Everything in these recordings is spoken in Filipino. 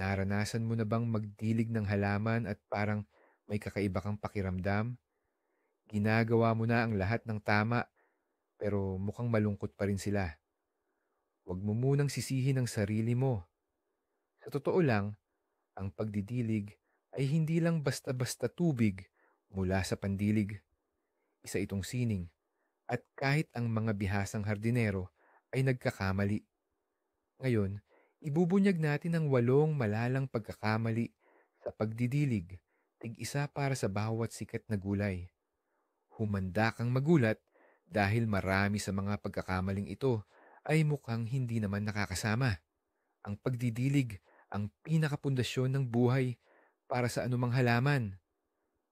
Naranasan mo na bang magdilig ng halaman at parang may kakaiba kang pakiramdam? Ginagawa mo na ang lahat ng tama pero mukhang malungkot pa rin sila. Huwag mo munang sisihin ang sarili mo. Sa totoo lang, ang pagdidilig ay hindi lang basta-basta tubig mula sa pandilig. Isa itong sining at kahit ang mga bihasang hardinero ay nagkakamali. Ngayon, ibubunyag natin ang 8 malalang pagkakamali sa pagdidilig, tig-isa para sa bawat sikat na gulay. Humanda kang magulat dahil marami sa mga pagkakamaling ito ay mukhang hindi naman nakakasama. Ang pagdidilig ang pinakapundasyon ng buhay para sa anumang halaman.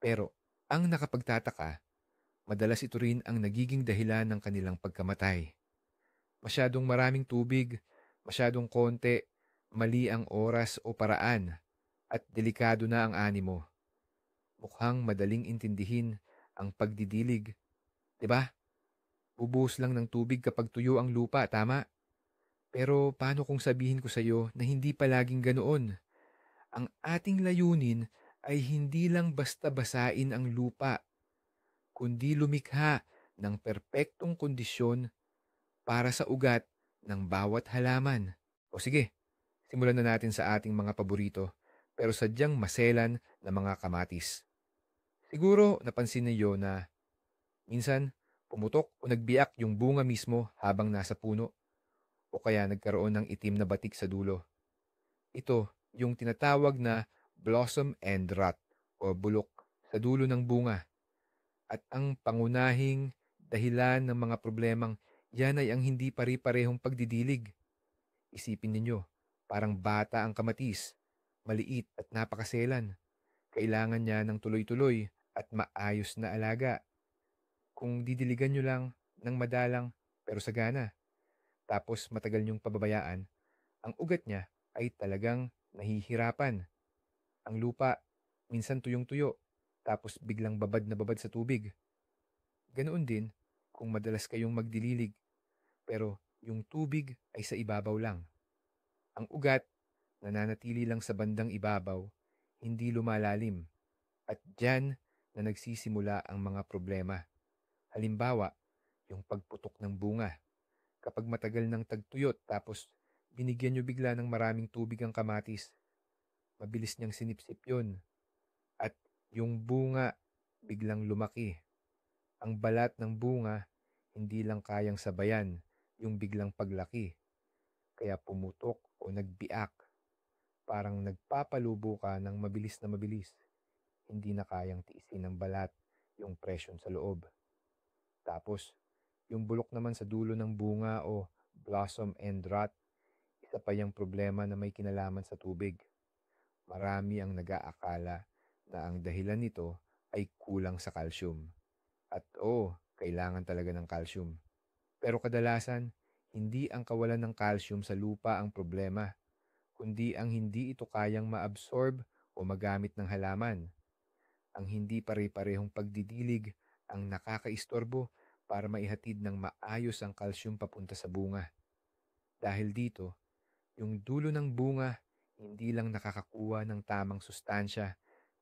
Pero ang nakapagtataka, madalas ito rin ang nagiging dahilan ng kanilang pagkamatay. Masyadong maraming tubig, masyadong konti, mali ang oras o paraan, at delikado na ang animo. Mukhang madaling intindihin ang pagdidilig, di ba? Bubuhos lang ng tubig kapag tuyo ang lupa, tama? Pero paano kung sabihin ko sa iyo na hindi palaging ganoon? Ang ating layunin ay hindi lang basta basain ang lupa, kundi lumikha ng perpektong kondisyon para sa ugat ng bawat halaman. O sige, simulan na natin sa ating mga paborito pero sadyang maselan na mga kamatis. Siguro napansin niyo na minsan pumutok o nagbiak yung bunga mismo habang nasa puno o kaya nagkaroon ng itim na batik sa dulo. Ito yung tinatawag na blossom end rot o bulok sa dulo ng bunga at ang pangunahing dahilan ng mga problemang yan ay ang hindi pare-parehong pagdidilig. Isipin ninyo, parang bata ang kamatis, maliit at napakaselan. Kailangan niya ng tuloy-tuloy at maayos na alaga. Kung didiligan nyo lang ng madalang pero sagana, tapos matagal nyong pababayaan, ang ugat niya ay talagang nahihirapan. Ang lupa, minsan tuyong-tuyo, tapos biglang babad na babad sa tubig. Ganoon din kung madalas kayong magdililig, pero yung tubig ay sa ibabaw lang. Ang ugat, nananatili lang sa bandang ibabaw, hindi lumalalim. At diyan na nagsisimula ang mga problema. Halimbawa, yung pagputok ng bunga. Kapag matagal ng tagtuyot tapos binigyan nyo bigla ng maraming tubig ang kamatis, mabilis niyang sinipsip yun. At yung bunga biglang lumaki. Ang balat ng bunga hindi lang kayang sabayan yung biglang paglaki. Kaya pumutok o nagbiak. Parang nagpapalubo ka ng mabilis na mabilis. Hindi na kayang tiisin ng balat yung presyon sa loob. Tapos, yung bulok naman sa dulo ng bunga o blossom end rot, isa pa yung problema na may kinalaman sa tubig. Marami ang nag-aakala na ang dahilan nito ay kulang sa calcium. At oo, kailangan talaga ng calcium. Pero kadalasan, hindi ang kawalan ng calcium sa lupa ang problema, kundi ang hindi ito kayang maabsorb o magamit ng halaman. Ang hindi pare-parehong pagdidilig ang nakakaistorbo para maihatid ng maayos ang calcium papunta sa bunga. Dahil dito, yung dulo ng bunga hindi lang nakakakuha ng tamang sustansya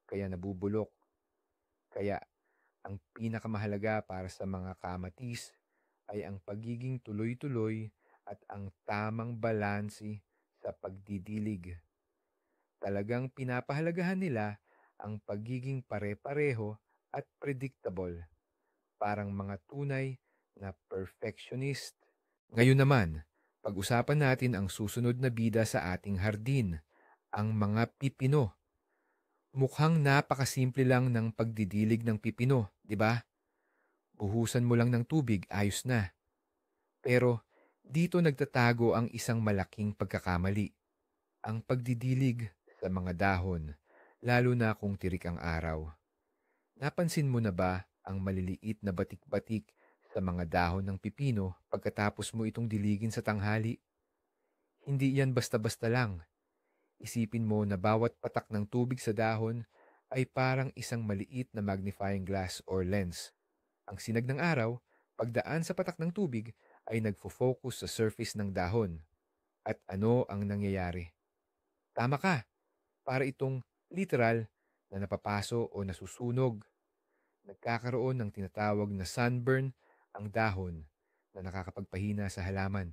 kaya nabubulok. Kaya ang pinakamahalaga para sa mga kamatis ay ang pagiging tuloy-tuloy at ang tamang balanse sa pagdidilig. Talagang pinapahalagahan nila ang pagiging pare-pareho at predictable, parang mga tunay na perfectionist. Ngayon naman, pag-usapan natin ang susunod na bida sa ating hardin, ang mga pipino. Mukhang napakasimple lang ng pagdidilig ng pipino, di ba? Buhusan mo lang ng tubig, ayos na. Pero dito nagtatago ang isang malaking pagkakamali. Ang pagdidilig sa mga dahon, lalo na kung tirik ang araw. Napansin mo na ba ang maliliit na batik-batik sa mga dahon ng pipino pagkatapos mo itong diligin sa tanghali? Hindi yan basta-basta lang. Isipin mo na bawat patak ng tubig sa dahon ay parang isang maliit na magnifying glass or lens. Ang sinag ng araw, pagdaan sa patak ng tubig, ay nagfo-focus sa surface ng dahon. At ano ang nangyayari? Tama ka, para itong literal na napapaso o nasusunog. Nagkakaroon ng tinatawag na sunburn ang dahon na nakakapagpahina sa halaman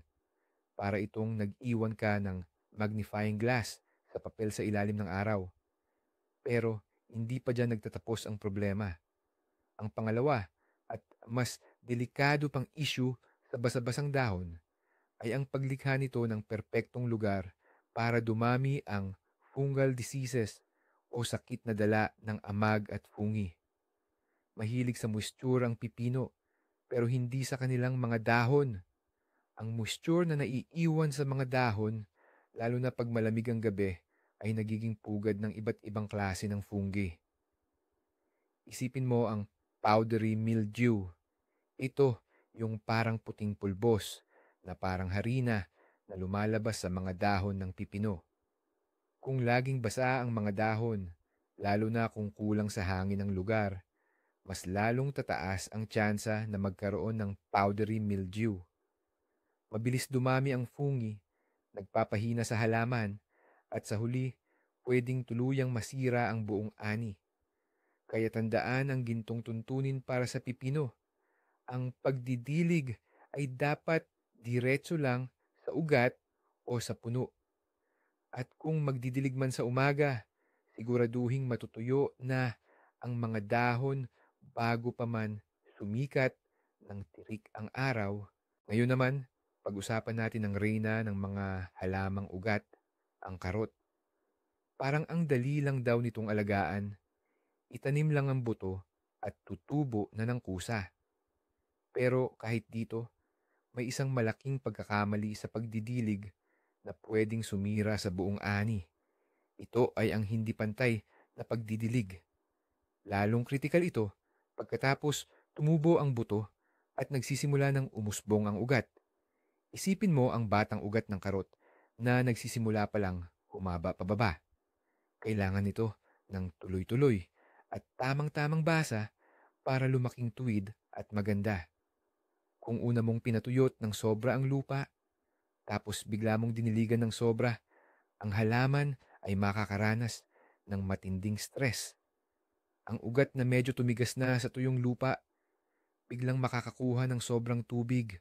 para itong nag-iwan ka ng magnifying glass sa papel sa ilalim ng araw. Pero hindi pa dyan nagtatapos ang problema. Ang pangalawa at mas delikado pang issue sa basa-basang dahon ay ang paglikha nito ng perpektong lugar para dumami ang fungal diseases o sakit na dala ng amag at fungi. Mahilig sa moisture ang pipino pero hindi sa kanilang mga dahon. Ang moisture na naiiwan sa mga dahon, lalo na pag malamig ang gabi, ay nagiging pugad ng iba't ibang klase ng fungi. Isipin mo ang powdery mildew. Ito yung parang puting pulbos na parang harina na lumalabas sa mga dahon ng pipino. Kung laging basa ang mga dahon, lalo na kung kulang sa hangin ang lugar, mas lalong tataas ang tsansa na magkaroon ng powdery mildew. Mabilis dumami ang fungi, nagpapahina sa halaman, at sa huli, pwedeng tuluyang masira ang buong ani. Kaya tandaan ang gintong tuntunin para sa pipino. Ang pagdidilig ay dapat diretso lang sa ugat o sa puno. At kung magdidilig man sa umaga, siguraduhing matutuyo na ang mga dahon bago pa man sumikat ng tirik ang araw. Ngayon naman, pag-usapan natin ang reyna ng mga halamang ugat, ang karot. Parang ang dali lang daw nitong alagaan. Itanim lang ang buto at tutubo na ng kusa. Pero kahit dito, may isang malaking pagkakamali sa pagdidilig na pwedeng sumira sa buong ani. Ito ay ang hindi pantay na pagdidilig. Lalong kritikal ito pagkatapos tumubo ang buto at nagsisimula ng umusbong ang ugat. Isipin mo ang batang ugat ng karot na nagsisimula pa lang humaba pababa. Kailangan nito ng tuloy-tuloy at tamang-tamang basa para lumaking tuwid at maganda. Kung una mong pinatuyot ng sobra ang lupa, tapos bigla mong diniligan ng sobra, ang halaman ay makakaranas ng matinding stress. Ang ugat na medyo tumigas na sa tuyong lupa, biglang makakakuha ng sobrang tubig.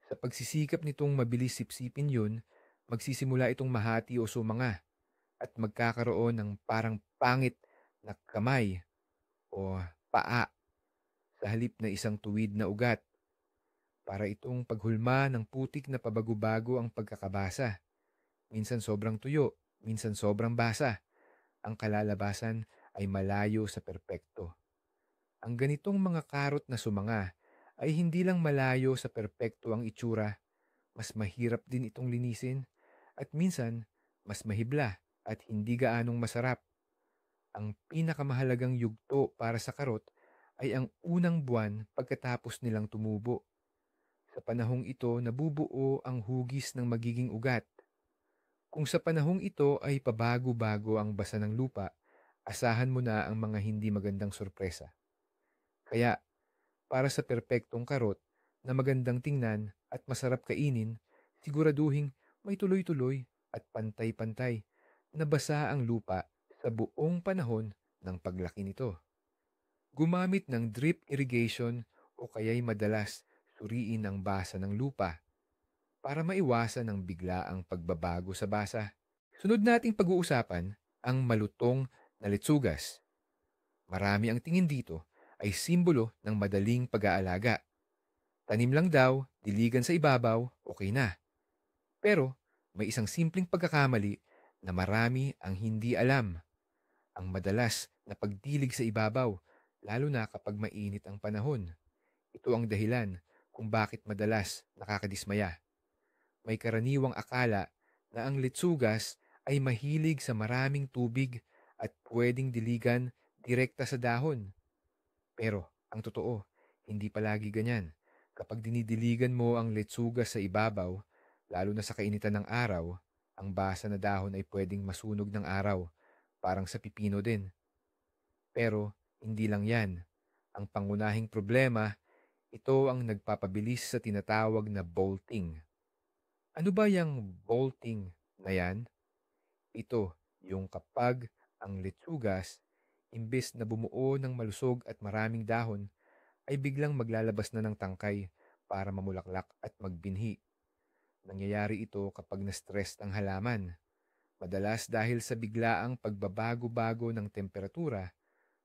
Sa pagsisikap nitong mabilis sipsipin yun, magsisimula itong mahati o sumanga at magkakaroon ng parang pangit na kamay o paa sa halip na isang tuwid na ugat. Para itong paghulma ng putik na pabago-bago ang pagkakabasa. Minsan sobrang tuyo, minsan sobrang basa. Ang kalalabasan ay malayo sa perpekto. Ang ganitong mga karot na sumanga ay hindi lang malayo sa perpekto ang itsura, mas mahirap din itong linisin at minsan mas mahibla at hindi gaanong masarap. Ang pinakamahalagang yugto para sa karot ay ang unang buwan pagkatapos nilang tumubo. Sa panahong ito, nabubuo ang hugis ng magiging ugat. Kung sa panahong ito ay pabago-bago ang basa ng lupa, asahan mo na ang mga hindi magandang sorpresa. Kaya, para sa perpektong karot na magandang tingnan at masarap kainin, siguraduhing may tuloy-tuloy at pantay-pantay na basa ang lupa sa buong panahon ng paglaki nito. Gumamit ng drip irrigation o kaya'y madalas suriin ang basa ng lupa para maiwasan ang biglaang pagbabago sa basa. Sunod nating pag-uusapan ang malutong na litsugas. Marami ang tingin dito ay simbolo ng madaling pag-aalaga. Tanim lang daw, diligan sa ibabaw, okay na. Pero may isang simpleng pagkakamali na marami ang hindi alam. Ang madalas na pagdilig sa ibabaw, lalo na kapag mainit ang panahon. Ito ang dahilan kung bakit madalas nakakadismaya. May karaniwang akala na ang litsugas ay mahilig sa maraming tubig at pwedeng diligan direkta sa dahon. Pero ang totoo, hindi palagi ganyan. Kapag dinidiligan mo ang litsugas sa ibabaw, lalo na sa kainitan ng araw, ang basa na dahon ay pwedeng masunog ng araw, parang sa pipino din. Pero hindi lang yan. Ang pangunahing problema, ito ang nagpapabilis sa tinatawag na bolting. Ano ba yung bolting na yan? Ito Yung kapag ang litsugas, imbes na bumuo ng malusog at maraming dahon, ay biglang maglalabas na ng tangkay para mamulaklak at magbinhi. Nangyayari ito kapag na-stress ang halaman. Madalas dahil sa biglaang pagbabago-bago ng temperatura,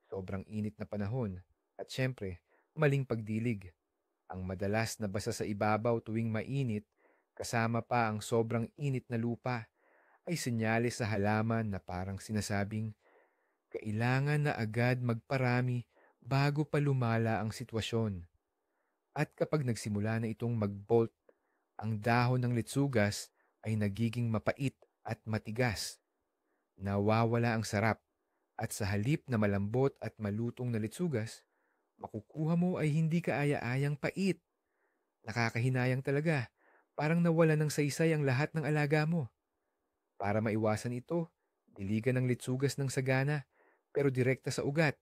sobrang init na panahon, at syempre, maling pagdilig. Ang madalas na basa sa ibabaw tuwing mainit, kasama pa ang sobrang init na lupa, ay senyales sa halaman na parang sinasabing, kailangan na agad magparami bago pa lumala ang sitwasyon. At kapag nagsimula na itong magbolt, ang dahon ng litsugas ay nagiging mapait at matigas. Nawawala ang sarap at sa halip na malambot at malutong na litsugas, makukuha mo ay hindi kaaya-ayang pait. Nakakahinayang talaga. Parang nawala ng saysay ang lahat ng alaga mo. Para maiwasan ito, diligan ng litsugas ng sagana pero direkta sa ugat.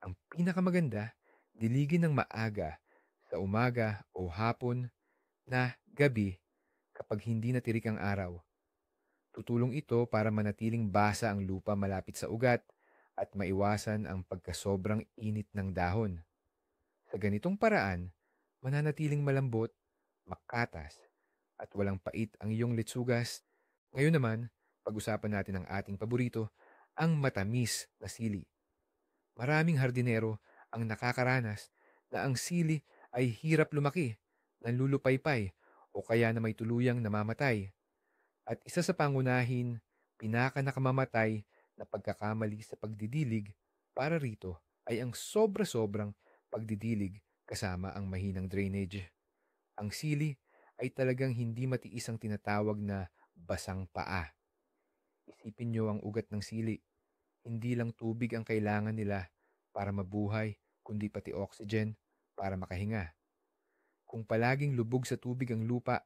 Ang pinakamaganda, diligin ng maaga, sa umaga o hapon na gabi kapag hindi natirik ang araw. Tutulong ito para manatiling basa ang lupa malapit sa ugat at maiwasan ang pagkasobrang init ng dahon. Sa ganitong paraan, mananatiling malambot, makatas, at walang pait ang iyong litsugas. Ngayon naman, pag-usapan natin ang ating paborito, ang matamis na sili. Maraming hardinero ang nakakaranas na ang sili ay hirap lumaki, nanlulupaypay, o kaya na may tuluyang namamatay. At isa sa pangunahin, pinakanakamamatay na pagkakamali sa pagdidilig para rito ay ang sobra-sobrang pagdidilig kasama ang mahinang drainage. Ang sili ay talagang hindi matiis ang tinatawag na basang paa. Isipin nyo ang ugat ng sili. Hindi lang tubig ang kailangan nila para mabuhay, kundi pati oxygen para makahinga. Kung palaging lubog sa tubig ang lupa,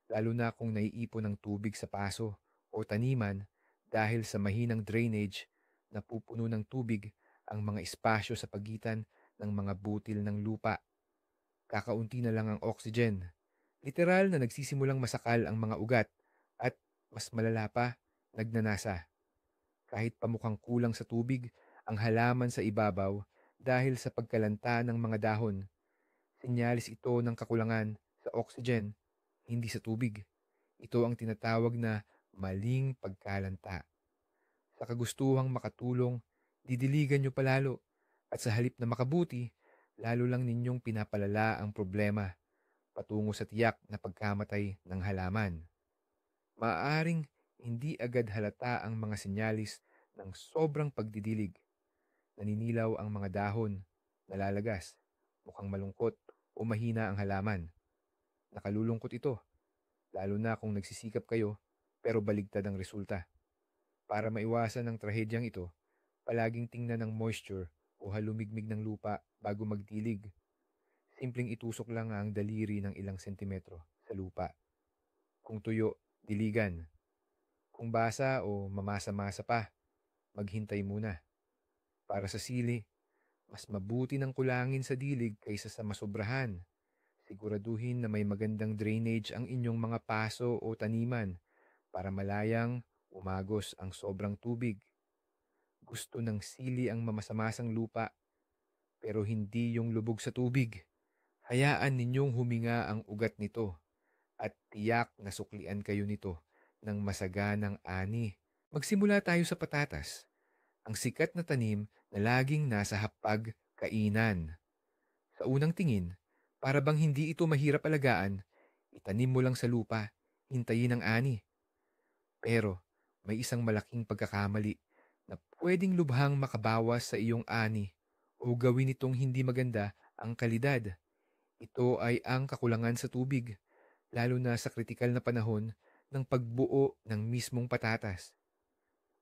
lalo na kung naiipon ng tubig sa paso o taniman dahil sa mahinang drainage, napupuno ng tubig ang mga espasyo sa pagitan ng mga butil ng lupa. Kakaunti na lang ang oxygen. Literal na nagsisimulang masakal ang mga ugat at mas malala pa, nagnanasa. Kahit pamukhang kulang sa tubig ang halaman sa ibabaw dahil sa pagkalanta ng mga dahon, sinyalis ito ng kakulangan sa oxygen, hindi sa tubig. Ito ang tinatawag na maling pagkalanta. Sa kagustuhang makatulong, didiligan nyo palalo at sa halip na makabuti, lalo lang ninyong pinapalala ang problema patungo sa tiyak na pagkamatay ng halaman. Maaaring hindi agad halata ang mga senyalis ng sobrang pagdidilig. Naninilaw ang mga dahon, nalalagas, mukhang malungkot o mahina ang halaman. Nakalulungkot ito, lalo na kung nagsisikap kayo pero baligtad ang resulta. Para maiwasan ang trahedyang ito, palaging tingnan ng moisture o halumigmig ng lupa bago magdilig. Simpleng itusok lang ang daliri ng ilang sentimetro sa lupa. Kung tuyo, diligan. Kung basa o mamasa-masa pa, maghintay muna. Para sa sili, mas mabuti ng kulangin sa dilig kaysa sa masobrahan. Siguraduhin na may magandang drainage ang inyong mga paso o taniman para malayang umagos ang sobrang tubig. Gusto ng sili ang mamasamasang lupa pero hindi yung lubog sa tubig. Hayaan ninyong huminga ang ugat nito at tiyak na suklian kayo nito ng masaganang ani. Magsimula tayo sa patatas, ang sikat na tanim na laging nasa hapag kainan. Sa unang tingin, para bang hindi ito mahirap alagaan, itanim mo lang sa lupa, hintayin ang ani. Pero may isang malaking pagkakamali na pwedeng lubhang makabawas sa iyong ani o gawin itong hindi maganda ang kalidad. Ito ay ang kakulangan sa tubig, lalo na sa kritikal na panahon ng pagbuo ng mismong patatas.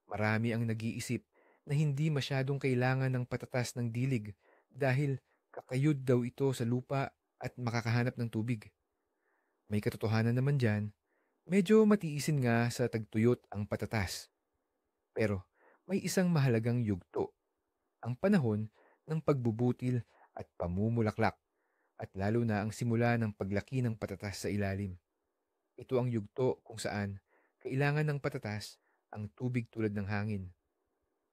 Marami ang nag-iisip na hindi masyadong kailangan ng patatas ng dilig dahil kakayod daw ito sa lupa at makakahanap ng tubig. May katotohanan naman dyan, medyo matiisin nga sa tagtuyot ang patatas. Pero may isang mahalagang yugto, ang panahon ng pagbubutil at pamumulaklak at lalo na ang simula ng paglaki ng patatas sa ilalim. Ito ang yugto kung saan kailangan ng patatas ang tubig tulad ng hangin.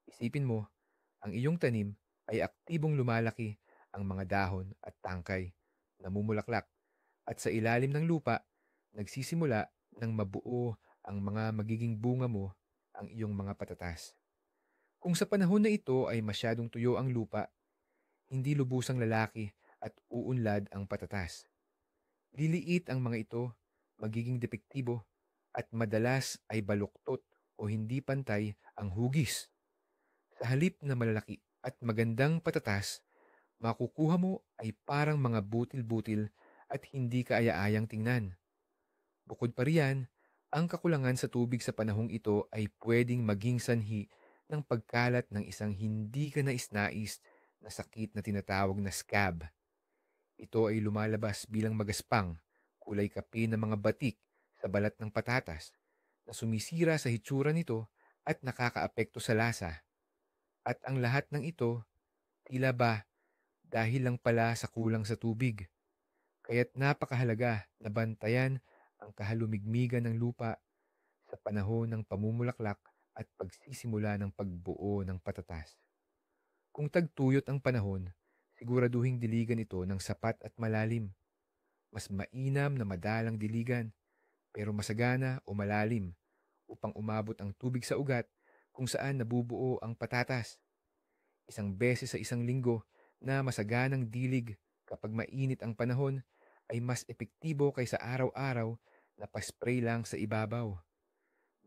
Isipin mo, ang iyong tanim ay aktibong lumalaki, ang mga dahon at tangkay, namumulaklak, at sa ilalim ng lupa, nagsisimula ng mabuo ang mga magiging bunga mo, ang iyong mga patatas. Kung sa panahon na ito ay masyadong tuyo ang lupa, hindi lubusang lalaki at uunlad ang patatas. Liliit ang mga ito, magiging depektibo, at madalas ay baluktot o hindi pantay ang hugis. Sa halip na malalaki at magandang patatas, makukuha mo ay parang mga butil-butil at hindi kaaya-ayang tingnan. Bukod pa riyan, ang kakulangan sa tubig sa panahong ito ay pwedeng maging sanhi ng pagkalat ng isang hindi ka nais-nais na sakit na tinatawag na scab. Ito ay lumalabas bilang magaspang, kulay kape na mga batik sa balat ng patatas na sumisira sa hitsura nito at nakakaapekto sa lasa. At ang lahat ng ito, tila ba, dahil lang pala sa kulang sa tubig. Kaya't napakahalaga na bantayan ang kahalumigmigan ng lupa sa panahon ng pamumulaklak at pagsisimula ng pagbuo ng patatas. Kung tagtuyot ang panahon, siguraduhing diligan ito ng sapat at malalim. Mas mainam na madalang diligan, pero masagana o malalim upang umabot ang tubig sa ugat kung saan nabubuo ang patatas. Isang beses sa isang linggo na masaganang dilig kapag mainit ang panahon ay mas epektibo kaysa araw-araw na paspray lang sa ibabaw.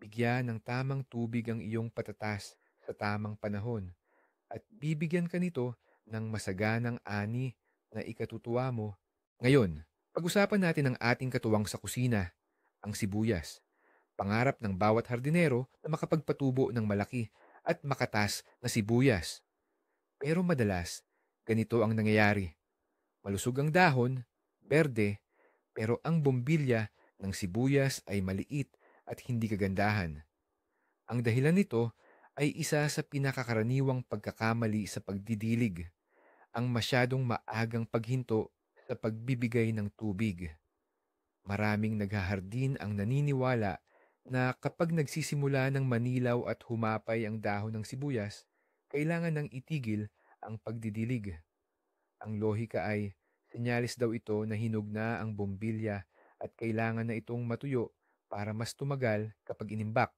Bigyan ng tamang tubig ang iyong patatas sa tamang panahon at bibigyan ka nito ng masaganang ani na ikatutuwa mo. Ngayon, pag-usapan natin ang ating katuwang sa kusina, ang sibuyas. Pangarap ng bawat hardinero na makapagpatubo ng malaki at makatas na sibuyas. Pero madalas, ganito ang nangyayari. Malusog ang dahon, berde, pero ang bombilya ng sibuyas ay maliit at hindi kagandahan. Ang dahilan nito ay isa sa pinakakaraniwang pagkakamali sa pagdidilig, ang masyadong maagang paghinto sa pagbibigay ng tubig. Maraming naghahardin ang naniniwala na kapag nagsisimula ng manilaw at humapay ang dahon ng sibuyas, kailangan nang itigil ang pagdidilig. Ang lohika ay, senyalis daw ito na hinog na ang bombilya at kailangan na itong matuyo para mas tumagal kapag inimbak.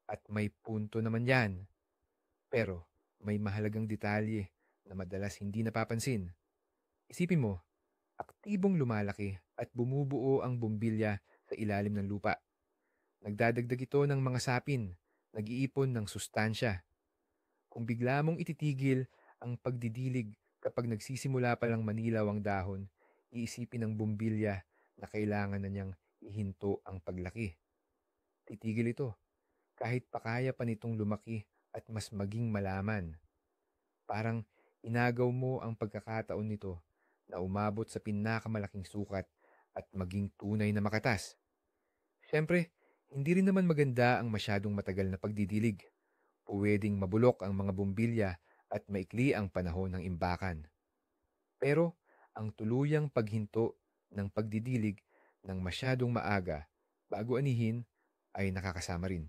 At may punto naman yan. Pero may mahalagang detalye na madalas hindi napapansin. Isipin mo, aktibong lumalaki at bumubuo ang bombilya sa ilalim ng lupa. Nagdadagdag ito ng mga sapin, nag-iipon ng sustansya. Kung bigla mong ititigil ang pagdidilig kapag nagsisimula pa lang manilaw ang dahon, iisipin ng bumbilya na kailangan na niyang ihinto ang paglaki. Titigil ito, kahit pa kaya pa nitong lumaki at mas maging malaman. Parang inagaw mo ang pagkakataon nito na umabot sa pinakamalaking sukat at maging tunay na makatas. Siyempre, hindi rin naman maganda ang masyadong matagal na pagdidilig. Puwedeng mabulok ang mga bumbilya at maikli ang panahon ng imbakan. Pero ang tuluyang paghinto ng pagdidilig ng masyadong maaga bago anihin ay nakakasama rin.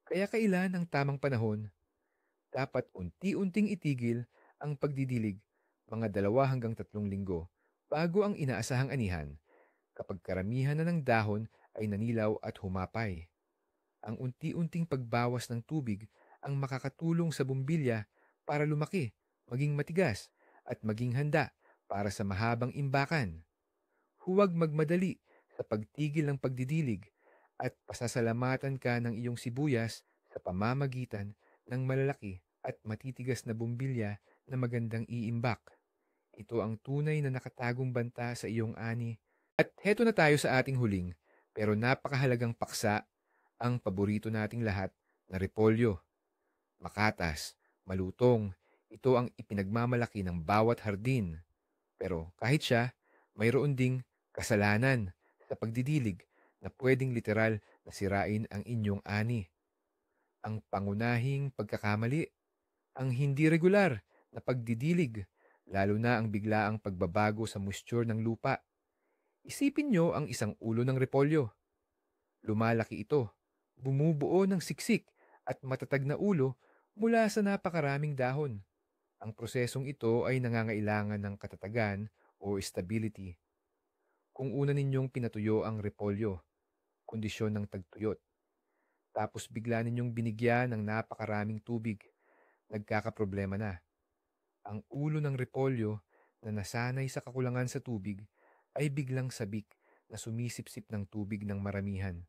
Kaya kailan ang tamang panahon, dapat unti-unting itigil ang pagdidilig mga 2 hanggang 3 linggo bago ang inaasahang anihan kapag karamihan na ng dahon ay nanilaw at humapay. Ang unti-unting pagbawas ng tubig ang makakatulong sa bumbilya para lumaki, maging matigas, at maging handa para sa mahabang imbakan. Huwag magmadali sa pagtigil ng pagdidilig at pasasalamatan ka ng iyong sibuyas sa pamamagitan ng malalaki at matitigas na bumbilya na magandang iimbak. Ito ang tunay na nakatagong banta sa iyong ani. At heto na tayo sa ating huling pero napakahalagang paksa, ang paborito nating lahat na repolyo. Makatas, malutong, ito ang ipinagmamalaki ng bawat hardin. Pero kahit siya, mayroon ding kasalanan sa pagdidilig na pwedeng literal na sirain ang inyong ani. Ang pangunahing pagkakamali, ang hindi regular na pagdidilig, lalo na ang biglaang pagbabago sa moisture ng lupa. Isipin nyo ang isang ulo ng repolyo. Lumalaki ito, Bumubuo ng siksik at matatag na ulo mula sa napakaraming dahon. Ang prosesong ito ay nangangailangan ng katatagan o stability. Kung una ninyong pinatuyo ang repolyo, kondisyon ng tagtuyot, tapos bigla ninyong binigyan ng napakaraming tubig, nagkakaproblema na. Ang ulo ng repolyo na nasanay sa kakulangan sa tubig ay biglang sabik na sumisipsip ng tubig ng maramihan.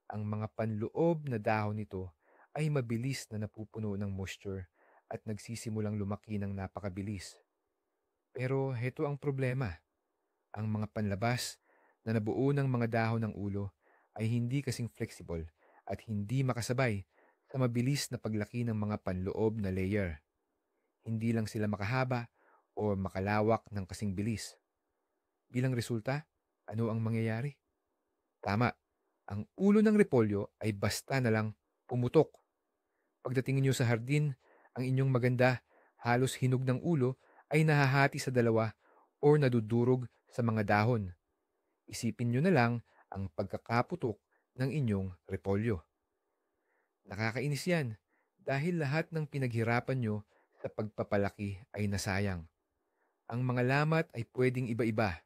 Ang mga panloob na dahon nito ay mabilis na napupuno ng moisture at nagsisimulang lumaki ng napakabilis. Pero heto ang problema. Ang mga panlabas na nabuo ng mga dahon ng ulo ay hindi kasing flexible at hindi makasabay sa mabilis na paglaki ng mga panloob na layer. Hindi lang sila makahaba o makalawak ng kasing bilis. Bilang resulta, ano ang mangyayari? Tama, ang ulo ng repolyo ay basta na lang pumutok. Pagdating niyo sa hardin, ang inyong maganda, halos hinog ng ulo ay nahahati sa dalawa o nadudurog sa mga dahon. Isipin niyo na lang ang pagkakaputok ng inyong repolyo. Nakakainis yan dahil lahat ng pinaghirapan nyo sa pagpapalaki ay nasayang. Ang mga lamat ay pwedeng iba-iba,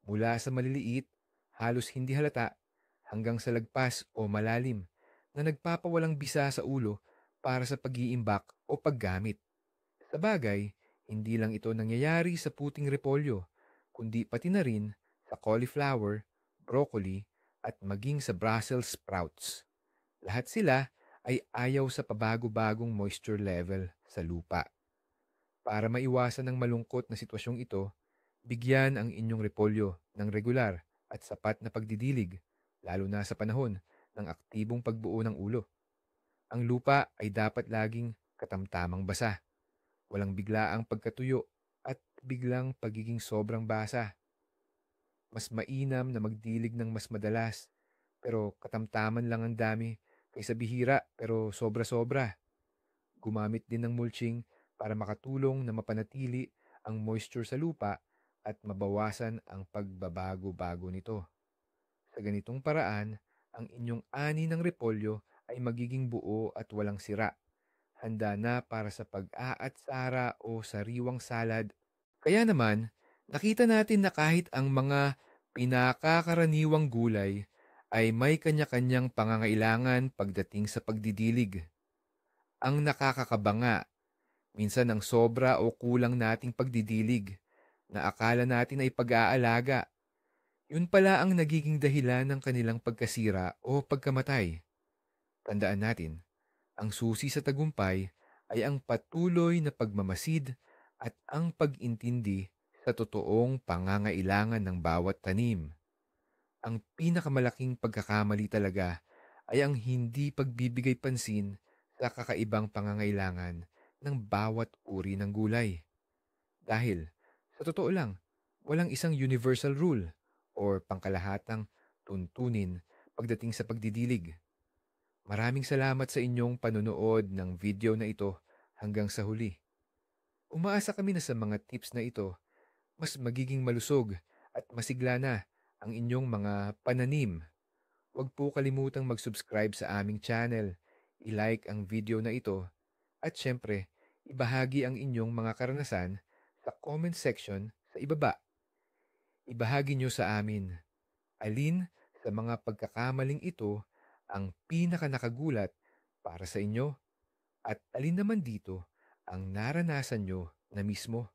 mula sa maliliit, halos hindi halata, hanggang sa lagpas o malalim na nagpapawalang bisa sa ulo para sa pag-iimbak o paggamit. Sa bagay, hindi lang ito nangyayari sa puting repolyo, kundi pati na rin sa cauliflower, broccoli, at maging sa Brussels sprouts. Lahat sila ay ayaw sa pabago-bagong moisture level sa lupa. Para maiwasan ang malungkot na sitwasyong ito, bigyan ang inyong repolyo ng regular at sapat na pagdidilig, lalo na sa panahon ng aktibong pagbuo ng ulo. Ang lupa ay dapat laging katamtamang basa, walang biglaang pagkatuyo at biglang pagiging sobrang basa. Mas mainam na magdilig ng mas madalas, pero katamtaman lang ang dami kaysa bihira pero sobra-sobra. Gumamit din ng mulching para makatulong na mapanatili ang moisture sa lupa at mabawasan ang pagbabago-bago nito. Sa ganitong paraan, ang inyong ani ng repolyo ay magiging buo at walang sira. Handa na para sa pag-aatsara o sariwang salad. Kaya naman, nakita natin na kahit ang mga pinakakaraniwang gulay ay may kanya-kanyang pangangailangan pagdating sa pagdidilig. Ang nakakakabanga, minsan ang sobra o kulang nating pagdidilig na akala natin ay pag-aalaga. Yun pala ang nagiging dahilan ng kanilang pagkasira o pagkamatay. Tandaan natin, ang susi sa tagumpay ay ang patuloy na pagmamasid at ang pag-intindi sa totoong pangangailangan ng bawat tanim. Ang pinakamalaking pagkakamali talaga ay ang hindi pagbibigay pansin sa kakaibang pangangailangan ng bawat uri ng gulay. Dahil, sa totoo lang, walang isang universal rule or pangkalahatang tuntunin pagdating sa pagdidilig. Maraming salamat sa inyong panunood ng video na ito hanggang sa huli. Umaasa kami na sa mga tips na ito, mas magiging malusog at masigla na ang inyong mga pananim. Huwag po kalimutang mag-subscribe sa aming channel, i-like ang video na ito, at syempre, ibahagi ang inyong mga karanasan sa comment section sa ibaba. Ibahagi nyo sa amin, alin sa mga pagkakamaling ito ang pinakanakagulat para sa inyo at alin naman dito ang naranasan nyo na mismo.